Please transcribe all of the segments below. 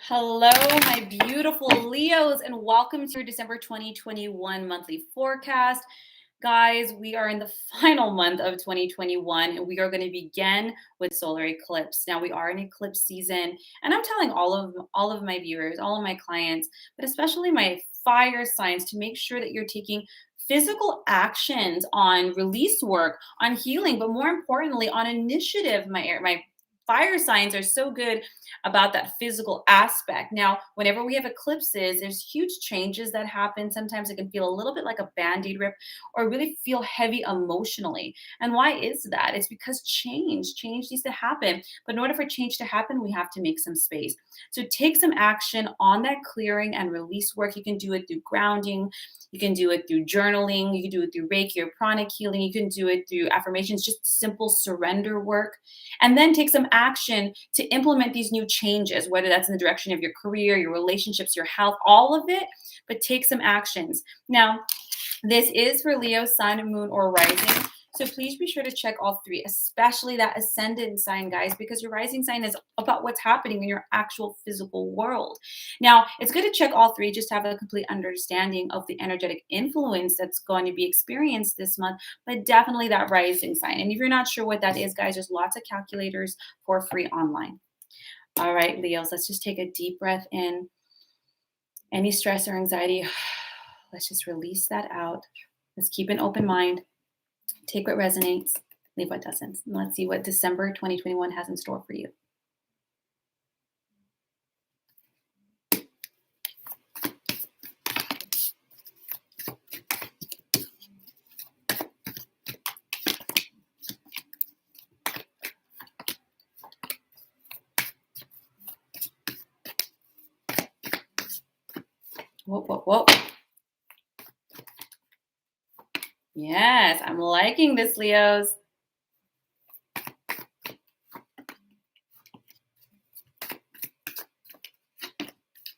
Hello, my beautiful Leos, and welcome to your December 2021 monthly forecast. Guys, we are in the final month of 2021, and we are going to begin with solar eclipse. Now, we are in eclipse season, and I'm telling all of my viewers, all of my clients, but especially my fire signs, to make sure that you're taking physical actions on release work, on healing, but more importantly, on initiative. My fire signs are so good about that physical aspect. Now, whenever we have eclipses, there's huge changes that happen. Sometimes it can feel a little bit like a band-aid rip or really feel heavy emotionally. And why is that? It's because change needs to happen. But in order for change to happen, we have to make some space. So take some action on that clearing and release work. You can do it through grounding. You can do it through journaling. You can do it through Reiki or pranic healing. You can do it through affirmations, just simple surrender work. And then take some action to implement these new changes, whether that's in the direction of your career, your relationships, your health, all of it, but take some actions. Now, this is for Leo, Sun, Moon, or Rising. So please be sure to check all three, especially that ascendant sign, guys, because your rising sign is about what's happening in your actual physical world. Now, it's good to check all three just to have a complete understanding of the energetic influence that's going to be experienced this month, but definitely that rising sign. And if you're not sure what that is, guys, there's lots of calculators for free online. All right, Leos, let's just take a deep breath in. Any stress or anxiety, let's just release that out. Let's keep an open mind. Take what resonates, leave what doesn't. And let's see what December 2021 has in store for you. Whoa, whoa, whoa. Yes, I'm liking this, Leos.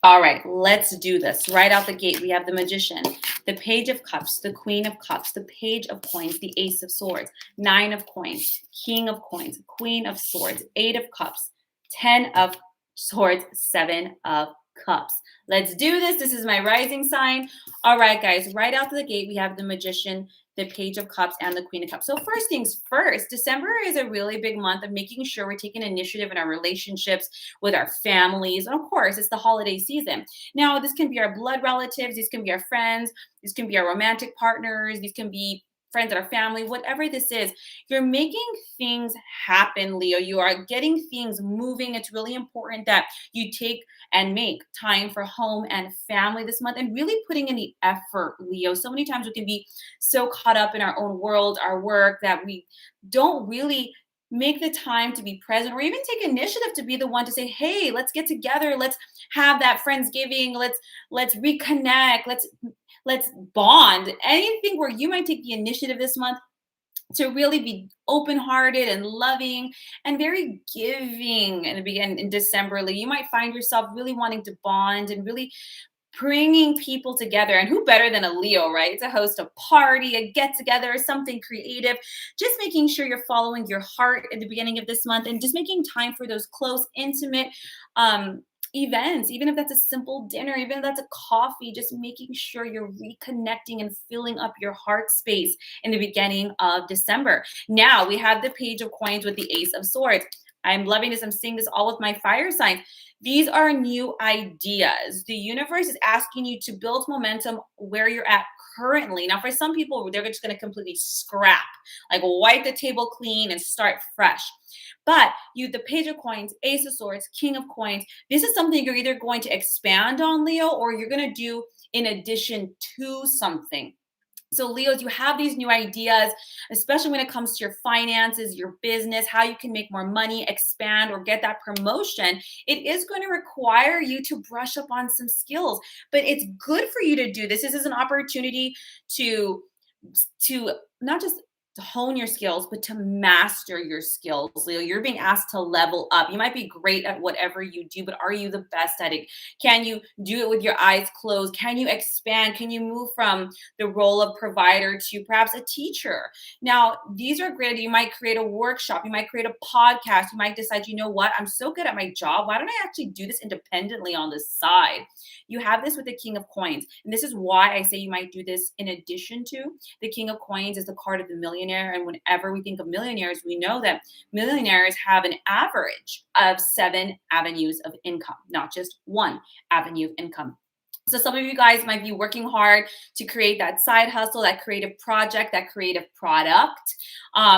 All right, let's do this. Right out the gate, we have the Magician, the Page of Cups, the Queen of Cups, the Page of Coins, the Ace of Swords, Nine of Coins, King of Coins, Queen of Swords, Eight of Cups, 10 of Swords, Seven of Cups. Let's do this. This is my rising sign. All right, guys, right out the gate, we have the Magician, the Page of Cups, and the Queen of Cups. So first things first, December is a really big month of making sure we're taking initiative in our relationships with our families. And of course, it's the holiday season. Now, this can be our blood relatives, these can be our friends, these can be our romantic partners, these can be friends at our family, whatever this is. You're making things happen, Leo. You are getting things moving. It's really important that you take and make time for home and family this month and really putting in the effort, Leo. So many times we can be so caught up in our own world, our work, that we don't really make the time to be present or even take initiative to be the one to say, hey, let's get together, let's have that friendsgiving, let's reconnect, let's bond. Anything where you might take the initiative this month to really be open-hearted and loving and very giving. And begin in December, you might find yourself really wanting to bond and really bringing people together. And who better than a Leo, right? To host a party, a get together, something creative. Just making sure you're following your heart at the beginning of this month and just making time for those close, intimate events, even if that's a simple dinner, even if that's a coffee, just making sure you're reconnecting and filling up your heart space in the beginning of December. Now we have the Page of Coins with the Ace of Swords. I'm loving this. I'm seeing this all with my fire signs. These are new ideas. The universe is asking you to build momentum where you're at currently. Now, for some people, they're just going to completely scrap, like wipe the table clean and start fresh. But you, the Page of Coins, Ace of Swords, King of Coins, this is something you're either going to expand on, Leo, or you're going to do in addition to something. So Leos, you have these new ideas, especially when it comes to your finances, your business, how you can make more money, expand, or get that promotion. It is going to require you to brush up on some skills, but it's good for you to do this. This is an opportunity to not just to hone your skills, but to master your skills, Leo. You're being asked to level up. You might be great at whatever you do, but are you the best at it? Can you do it with your eyes closed? Can you expand? Can you move from the role of provider to perhaps a teacher? Now, these are great. You might create a workshop. You might create a podcast. You might decide, you know what? I'm so good at my job. Why don't I actually do this independently on the side? You have this with the King of Coins. And this is why I say you might do this in addition to. The King of Coins is the card of the millionaire. And whenever we think of millionaires, we know that millionaires have an average of 7 avenues of income, not just one avenue of income. So some of you guys might be working hard to create that side hustle, that creative project, that creative product.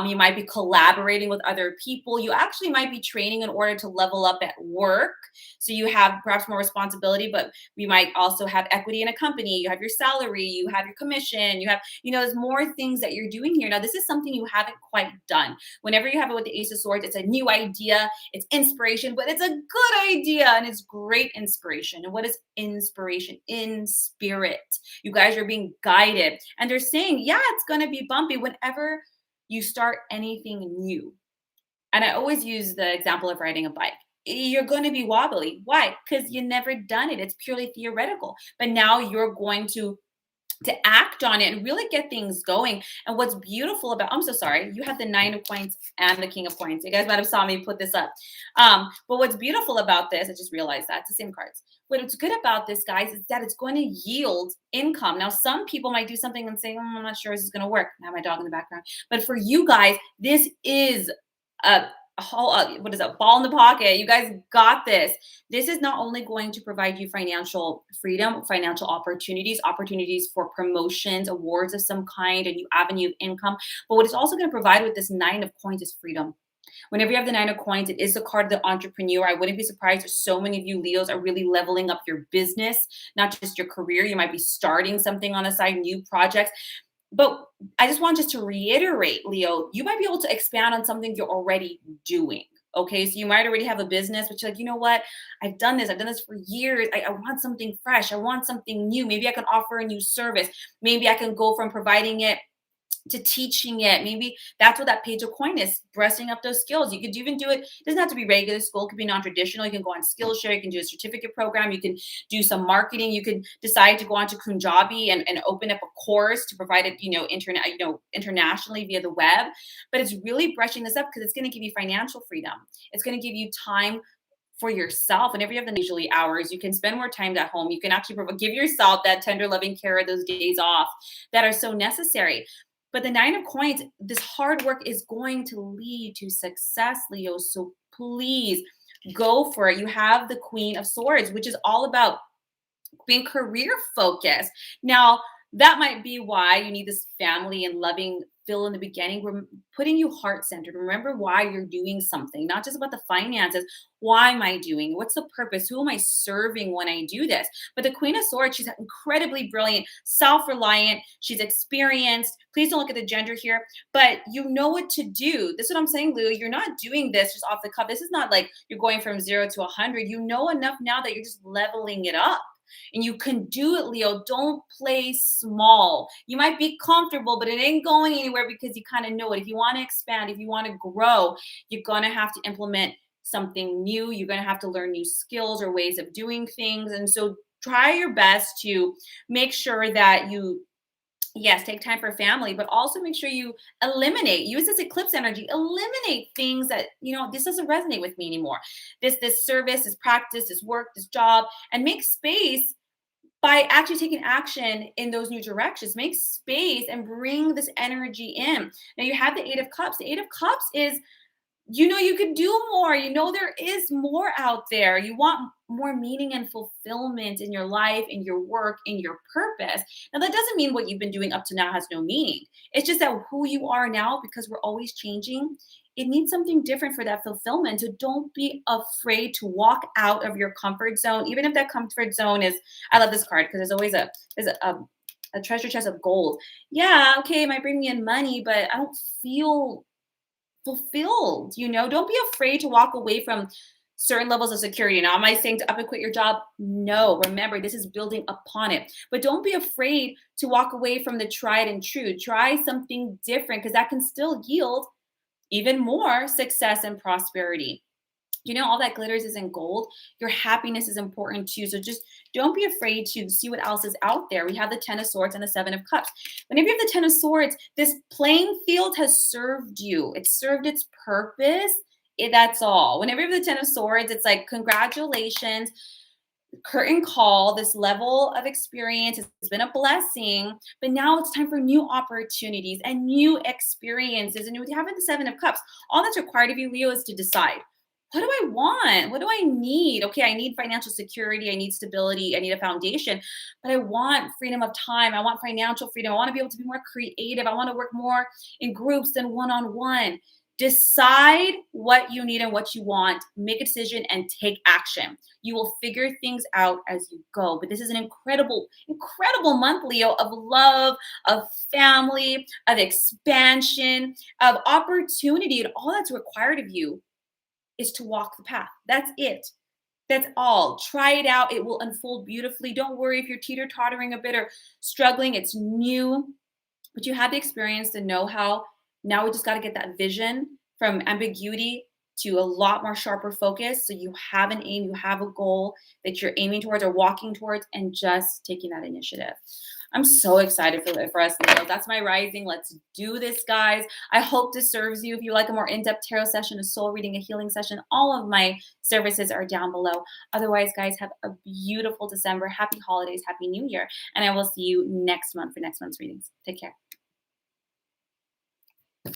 You might be collaborating with other people. You actually might be training in order to level up at work. So you have perhaps more responsibility, but we might also have equity in a company. You have your salary, you have your commission, you have, there's more things that you're doing here. Now, this is something you haven't quite done. Whenever you have it with the Ace of Swords, it's a new idea, it's inspiration, but it's a good idea and it's great inspiration. And what is inspiration? In spirit. You guys are being guided. And they're saying, yeah, it's going to be bumpy whenever you start anything new. And I always use the example of riding a bike. You're going to be wobbly. Why? Because you never done it. It's purely theoretical. But now you're going to act on it and really get things going. And what's beautiful about, I'm so sorry, you have the 9 of Coins and the King of Coins. You guys might have saw me put this up. But what's beautiful about this, I just realized that it's the same cards. What's good about this, guys, is that it's going to yield income. Now, some people might do something and say, I'm not sure this is going to work. I have my dog in the background. But for you guys, this is a whole, what is a ball in the pocket. You guys got this. This is not only going to provide you financial freedom, financial opportunities for promotions, awards of some kind, a new avenue of income. But what it's also going to provide with this 9 of Coins is freedom. Whenever you have the 9 of Coins, it is the card of the entrepreneur. I wouldn't be surprised if so many of you Leos are really leveling up your business, not just your career. You might be starting something on the side, new projects. But I just want just to reiterate, Leo, you might be able to expand on something you're already doing. Okay, so you might already have a business, but you're like, you know what? I've done this for years. I want something fresh. I want something new. Maybe I can offer a new service. Maybe I can go from providing it to teaching it. Maybe that's what that Page of Coin is, brushing up those skills. You could even do it. It doesn't have to be regular school. It could be non-traditional. You can go on Skillshare. You can do a certificate program. You can do some marketing. You can decide to go on to Punjabi and open up a course to provide it, internationally via the web. But it's really brushing this up because it's going to give you financial freedom. It's going to give you time for yourself. Whenever you have the leisurely hours, you can spend more time at home. You can actually give yourself that tender, loving care, those days off that are so necessary. But the 9 of Coins, this hard work is going to lead to success, Leo. So please go for it. You have the Queen of Swords, which is all about being career focused. Now, that might be why you need this family and loving feel in the beginning. We're putting you heart centered. Remember why you're doing something, not just about the finances. Why am I doing? What's the purpose? Who am I serving when I do this? But the Queen of Swords, she's incredibly brilliant, self-reliant. She's experienced. Please don't look at the gender here, but you know what to do. This is what I'm saying, Lou. You're not doing this just off the cuff. This is not like you're going from 0 to 100. You know enough now that you're just leveling it up. And you can do it, Leo. Don't play small. You might be comfortable, but it ain't going anywhere because you kind of know it. If you want to expand, if you want to grow, you're going to have to implement something new. You're going to have to learn new skills or ways of doing things. And so try your best to make sure that you, yes, take time for family, but also make sure you use this eclipse energy, eliminate things that, this doesn't resonate with me anymore. This service, this practice, this work, this job, and make space by actually taking action in those new directions. Make space and bring this energy in. Now you have the 8 of Cups. The 8 of Cups is, you could do more. There is more out there. You want more meaning and fulfillment in your life, in your work, in your purpose. Now, that doesn't mean what you've been doing up to now has no meaning. It's just that who you are now, because we're always changing, it needs something different for that fulfillment. So don't be afraid to walk out of your comfort zone, even if that comfort zone is, I love this card because there's always a treasure chest of gold. Yeah, okay, it might bring me in money, but I don't feel fulfilled. Don't be afraid to walk away from certain levels of security. Now, am I saying to up and quit your job? No. Remember, this is building upon it. But don't be afraid to walk away from the tried and true. Try something different because that can still yield even more success and prosperity. All that glitters isn't gold. Your happiness is important too. So just don't be afraid to see what else is out there. We have the Ten of Swords and the Seven of Cups. Whenever you have the Ten of Swords, this playing field has served you. It's served its purpose. That's all. Whenever you have the Ten of Swords, it's like, congratulations, curtain call. This level of experience has been a blessing, but now it's time for new opportunities and new experiences. And with having the Seven of Cups, all that's required of you, Leo, is to decide, what do I want? What do I need? Okay, I need financial security. I need stability. I need a foundation, but I want freedom of time. I want financial freedom. I want to be able to be more creative. I want to work more in groups than one-on-one. Decide what you need and what you want. Make a decision and take action. You will figure things out as you go. But this is an incredible, incredible month, Leo, of love, of family, of expansion, of opportunity. And all that's required of you is to walk the path. That's it. That's all. Try it out. It will unfold beautifully. Don't worry if you're teeter-tottering a bit or struggling. It's new, but you have the experience, the know-how. Now we just got to get that vision from ambiguity to a lot more sharper focus. So you have an aim, you have a goal that you're aiming towards or walking towards, and just taking that initiative. I'm so excited for us, Leo. That's my rising. Let's do this, guys. I hope this serves you. If you like a more in-depth tarot session, a soul reading, a healing session, all of my services are down below. Otherwise, guys, have a beautiful December. Happy holidays. Happy New Year. And I will see you next month for next month's readings. Take care.